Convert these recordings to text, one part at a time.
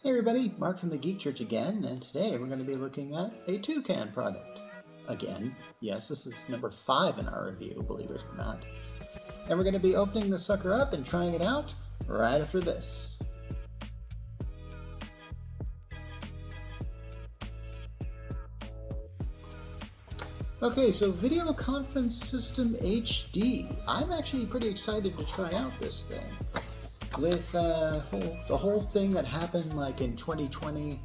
Hey everybody, Mark from the Geek Church again, and today we're going to be looking at a Toucan product. Again, yes, this is number 5 in our review, believe it or not. And we're going to be opening the sucker up and trying it out right after this. Okay, so Video Conference System HD. I'm actually pretty excited to try out this thing. With the whole thing that happened like in 2020,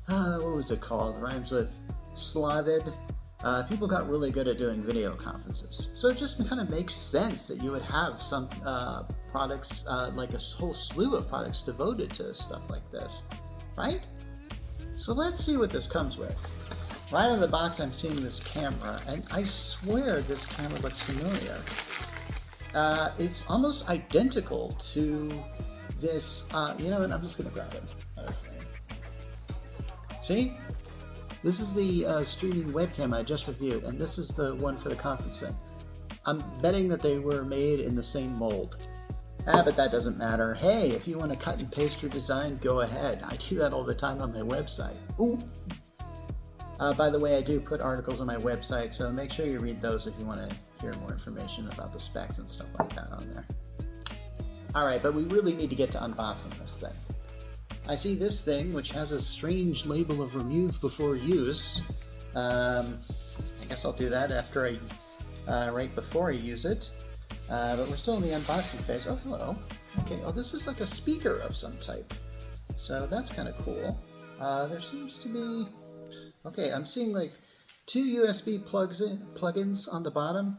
what was it called? Rhymes with Slavid. People got really good at doing video conferences. So it just kind of makes sense that you would have some products, like a whole slew of products devoted to stuff like this, right? So let's see what this comes with. Right out of the box, I'm seeing this camera, and I swear this camera looks familiar. It's almost identical to this, you know, and I'm just going to grab it. Okay. See? This is the streaming webcam I just reviewed, and this is the one for the conferencing. I'm betting that they were made in the same mold. But that doesn't matter. Hey, if you want to cut and paste your design, go ahead. I do that all the time on my website. Ooh. By the way, I do put articles on my website, so make sure you read those if you want to hear more information about the specs and stuff like that on there. Alright, but we really need to get to unboxing this thing. I see this thing, which has a strange label of remove before use. I guess I'll do that after right before I use it. But we're still in the unboxing phase. Oh, hello. Okay, oh, this is like a speaker of some type. So that's kind of cool. There seems to be... Okay, I'm seeing like 2 USB plugins on the bottom.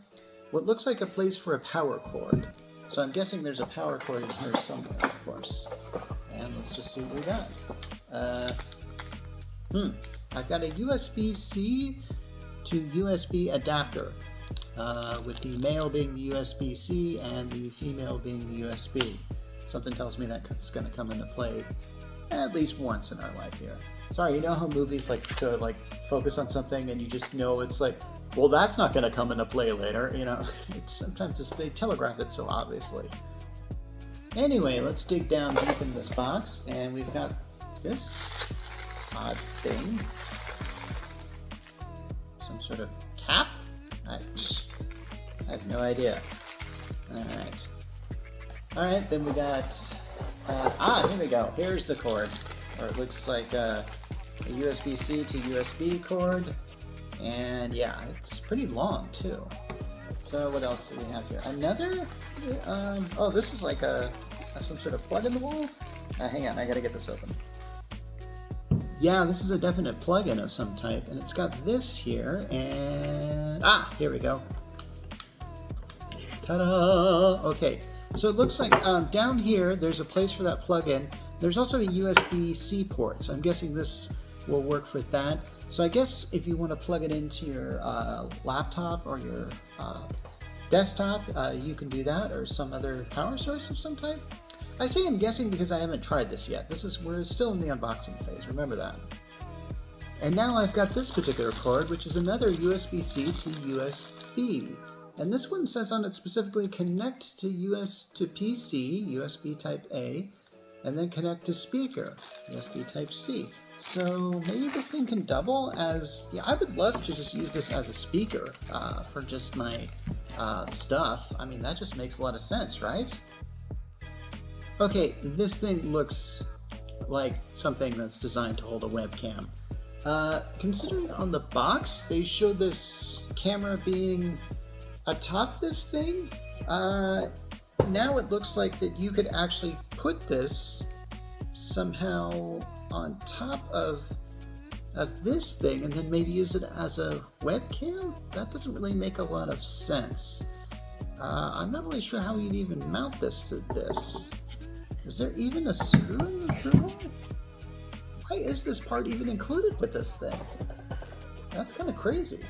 What looks like a place for a power cord. So I'm guessing there's a power cord in here somewhere, of course. And let's just see what we got. I've got a USB-C to USB adapter, with the male being the USB-C and the female being the USB. Something tells me that's going to come into play at least once in our life here. Sorry, you know how movies like to like focus on something and you just know it's like, well, that's not going to come into play later, you know? Sometimes they telegraph it so obviously. Anyway, let's dig down deep in this box, and we've got this odd thing. Some sort of cap? I have no idea. Alright. Alright, then we got... here we go. Here's the cord. Or it looks like a USB-C to USB cord. And yeah, it's pretty long too. So what else do we have here? Another... oh, this is like some sort of plug in the wall? Hang on, I gotta get this open. Yeah, this is a definite plug-in of some type. And it's got this here, and... here we go. Ta-da! Okay. So it looks like down here there's a place for that plug-in. There's also a USB-C port, so I'm guessing this will work for that. So I guess if you want to plug it into your laptop or your desktop, you can do that, or some other power source of some type. I say I'm guessing because I haven't tried this yet. We're still in the unboxing phase, remember that. And now I've got this particular cord, which is another USB-C to USB. And this one says on it specifically connect to PC, USB type A, and then connect to speaker, USB type C. So maybe this thing can double as, yeah, I would love to just use this as a speaker for just my stuff. I mean, that just makes a lot of sense, right? Okay, this thing looks like something that's designed to hold a webcam. Considering on the box, they show this camera being atop this thing, now it looks like that you could actually put this somehow on top of this thing and then maybe use it as a webcam? That doesn't really make a lot of sense. I'm not really sure how you'd even mount this to this. Is there even a screw in the through? Why is this part even included with this thing? That's kind of crazy.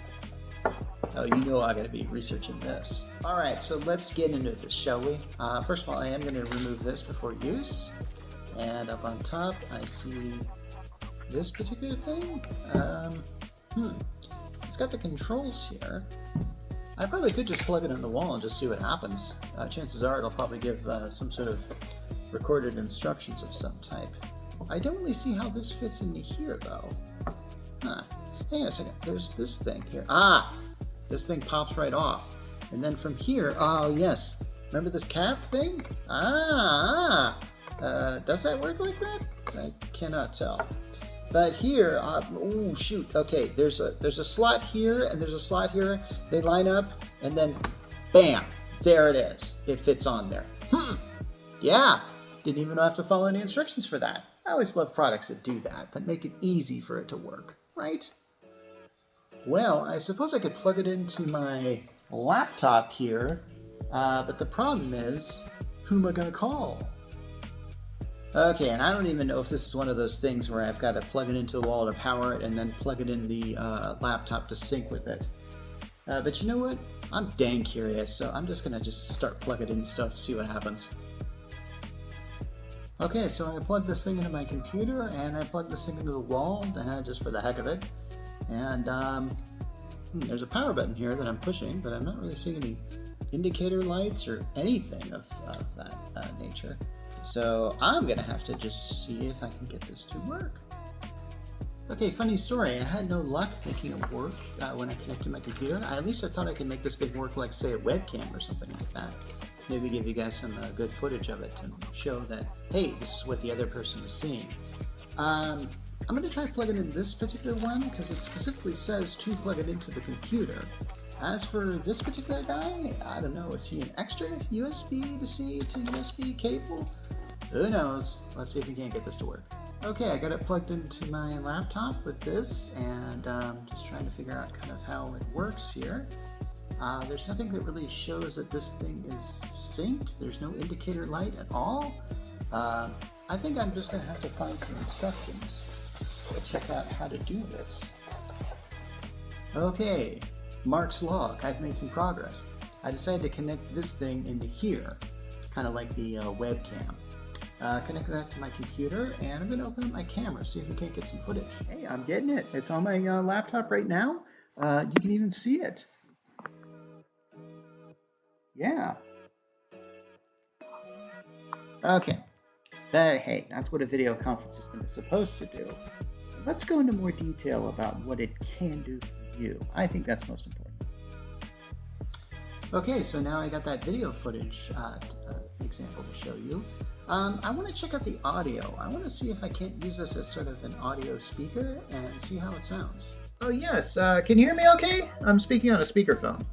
Oh, you know I gotta be researching this. Alright, so let's get into this, shall we? First of all, I am going to remove this before use. And up on top, I see this particular thing. It's got the controls here. I probably could just plug it in the wall and just see what happens. Chances are it'll probably give some sort of recorded instructions of some type. I don't really see how this fits into here, though. Huh. Hang on a second. There's this thing here. Ah! This thing pops right off. And then from here, oh, yes. Remember this cap thing? Does that work like that? I cannot tell. But here, oh shoot, okay, there's a slot here and there's a slot here. They line up and then bam, there it is. It fits on there. Yeah, didn't even have to follow any instructions for that. I always love products that do that make it easy for it to work, right? Well, I suppose I could plug it into my laptop here, but the problem is, who am I gonna call? Okay, and I don't even know if this is one of those things where I've got to plug it into the wall to power it and then plug it in the laptop to sync with it. But you know what? I'm dang curious, so I'm just gonna start plugging in stuff, see what happens. Okay, so I plugged this thing into my computer and I plugged this thing into the wall, just for the heck of it. And there's a power button here that I'm pushing, but I'm not really seeing any indicator lights or anything of that nature. So I'm gonna have to just see if I can get this to work. Okay, funny story. I had no luck making it work when I connected my computer. At least I thought I could make this thing work like, say, a webcam or something like that. Maybe give you guys some good footage of it and show that, hey, this is what the other person is seeing. I'm gonna try plugging in this particular one because it specifically says to plug it into the computer. As for this particular guy, I don't know, is he an extra USB to C to USB cable? Who knows? Let's see if we can't get this to work. Okay, I got it plugged into my laptop with this, and just trying to figure out kind of how it works here. There's nothing that really shows that this thing is synced. There's no indicator light at all. I think I'm just going to have to find some instructions to check out how to do this. Okay, Mark's log. I've made some progress. I decided to connect this thing into here, kind of like the webcam. Connect that to my computer, and I'm going to open up my camera, see if we can't get some footage. Hey, I'm getting it. It's on my laptop right now. You can even see it. Yeah. Okay. Hey, that's what a video conference system is supposed to do. Let's go into more detail about what it can do for you. I think that's most important. Okay, so now I got that video footage example to show you. I want to check out the audio. I want to see if I can't use this as sort of an audio speaker and see how it sounds. Oh yes, can you hear me okay? I'm speaking on a speakerphone.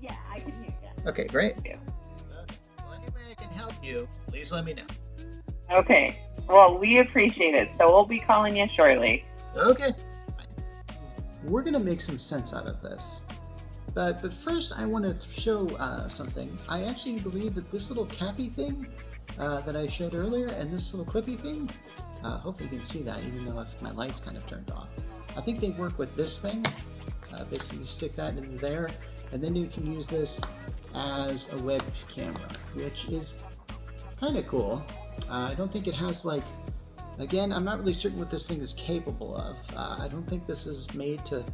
Yeah, I can hear you. Okay, great. Okay. Well, any way I can help you, please let me know. Okay, well, we appreciate it, so we'll be calling you shortly. Okay. We're going to make some sense out of this. But first, I want to show something. I actually believe that this little cappy thing that I showed earlier and this little clippy thing, hopefully you can see that even though if my light's kind of turned off. I think they work with this thing. Basically, you stick that in there, and then you can use this as a web camera, which is kind of cool. I don't think it has like, again, I'm not really certain what this thing is capable of. I don't think this is made to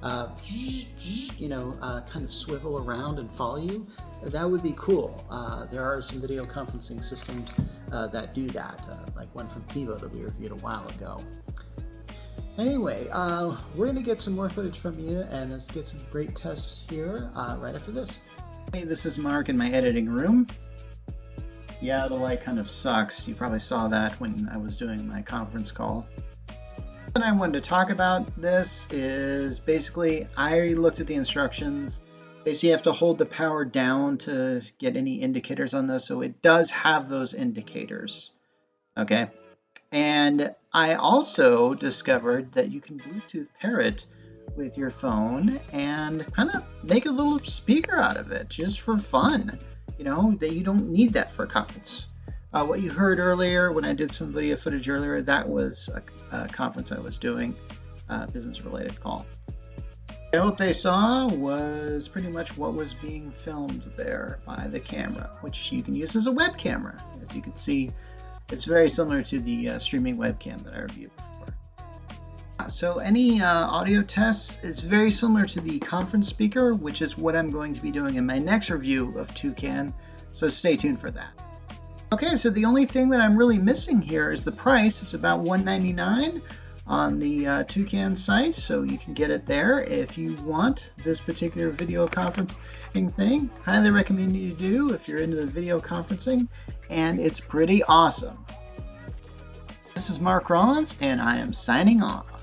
kind of swivel around and follow you. That would be cool. There are some video conferencing systems that do that, like one from Pivo that we reviewed a while ago. Anyway, we're going to get some more footage from you and let's get some great tests here right after this. Hey, this is Mark in my editing room. Yeah, the light kind of sucks. You probably saw that when I was doing my conference call. What I wanted to talk about this is basically I looked at the instructions. Basically you have to hold the power down to get any indicators on this, so it does have those indicators. Okay, and I also discovered that you can Bluetooth pair it with your phone and kind of make a little speaker out of it just for fun. You know, that you don't need that for a conference. What you heard earlier when I did some video footage earlier, that was a conference I was doing, business related call. I hope they saw was pretty much what was being filmed there by the camera, which you can use as a web camera. As you can see, it's very similar to the streaming webcam that I reviewed before. So any audio tests is very similar to the conference speaker, which is what I'm going to be doing in my next review of Toucan, so stay tuned for that. Okay, so the only thing that I'm really missing here is the price. It's about $199 on the Toucan site, so you can get it there if you want this particular video conferencing thing. Highly recommend you do if you're into the video conferencing, and it's pretty awesome. This is Mark Rollins, and I am signing off.